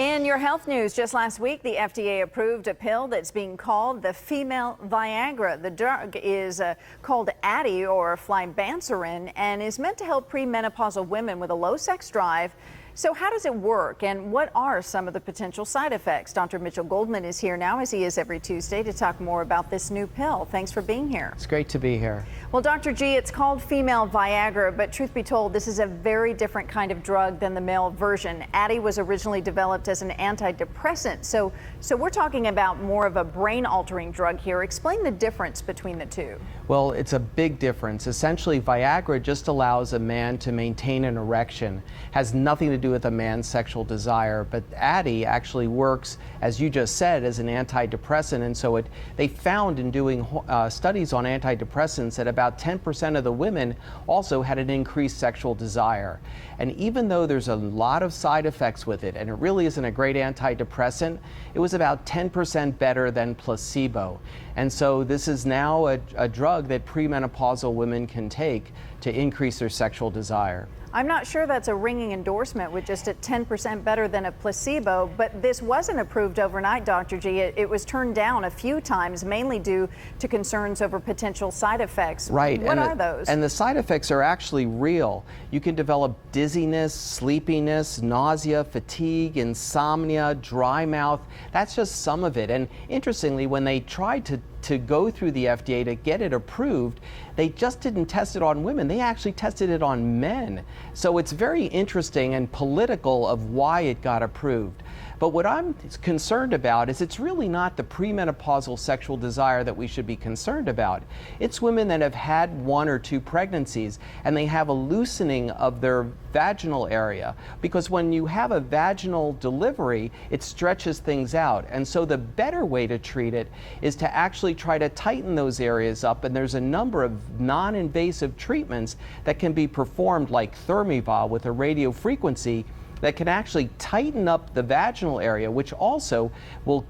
In your health news, just last week, the FDA approved a pill that's being called the Female Viagra. The drug is called Addy or flibanserin and is meant to help premenopausal women with a low sex drive. So how does it work and what are some of the potential side effects? Dr. Mitchell Goldman is here now, as he is every Tuesday, to talk more about this new pill. Thanks for being here. It's great to be here. Well, Dr. G, it's called Female Viagra, but truth be told, this is a very different kind of drug than the male version. Addy was originally developed as an antidepressant, so we're talking about more of a brain-altering drug here. Explain the difference between the two. Well, it's a big difference. Essentially, Viagra just allows a man to maintain an erection, has nothing to do with a man's sexual desire, but Addy actually works, as you just said, as an antidepressant, and so they found in doing studies on antidepressants that about 10% of the women also had an increased sexual desire. And even though there's a lot of side effects with it, and it really isn't a great antidepressant, it was about 10% better than placebo. And so this is now a drug that premenopausal women can take to increase their sexual desire. I'm not sure that's a ringing endorsement with just a 10% better than a placebo, but this wasn't approved overnight, Dr. G. It was turned down a few times, mainly due to concerns over potential side effects. Right. What are those? And the side effects are actually real. You can develop dizziness, sleepiness, nausea, fatigue, insomnia, dry mouth. That's just some of it. And interestingly, when they tried to go through the FDA to get it approved, they just didn't test it on women. They actually tested it on men. So it's very interesting and political of why it got approved. But what I'm concerned about is it's really not the premenopausal sexual desire that we should be concerned about. It's women that have had 1 or 2 pregnancies and they have a loosening of their vaginal area, because when you have a vaginal delivery, it stretches things out. And so the better way to treat it is to actually try to tighten those areas up, and there's a number of non-invasive treatments that can be performed, like ThermiVa with a radio frequency, that can actually tighten up the vaginal area, which also will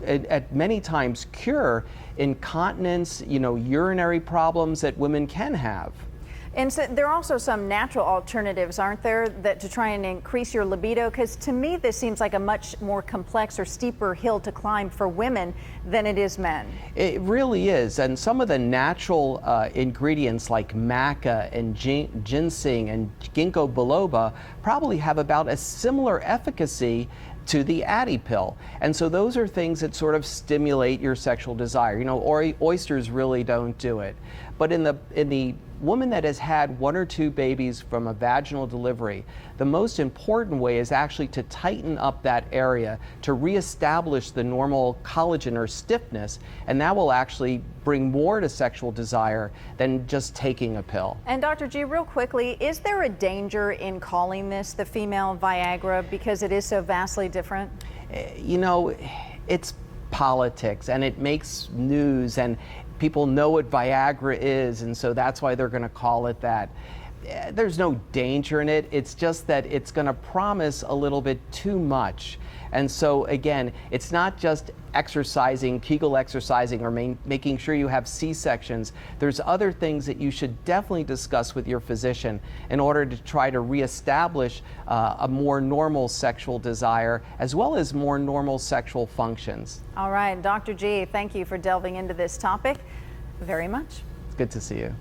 at many times cure incontinence, urinary problems that women can have. And so there are also some natural alternatives, aren't there, that to try and increase your libido? Because to me, this seems like a much more complex or steeper hill to climb for women than it is men. It really is. And some of the natural ingredients like maca and ginseng and ginkgo biloba probably have about a similar efficacy to the Addy pill. And so those are things that sort of stimulate your sexual desire. Oysters really don't do it. But in the woman that has had 1 or 2 babies from a vaginal delivery, the most important way is actually to tighten up that area to reestablish the normal collagen or stiffness, and that will actually bring more to sexual desire than just taking a pill. And Dr. G, real quickly, is there a danger in calling this the Female Viagra because it is so vastly different? It's politics and it makes news, and people know what Viagra is, and so that's why they're going to call it that. There's no danger in it. It's just that it's going to promise a little bit too much. And so again, it's not just exercising, Kegel exercising, or making sure you have C-sections. There's other things that you should definitely discuss with your physician in order to try to reestablish a more normal sexual desire, as well as more normal sexual functions. All right, Dr. G, thank you for delving into this topic very much. It's good to see you.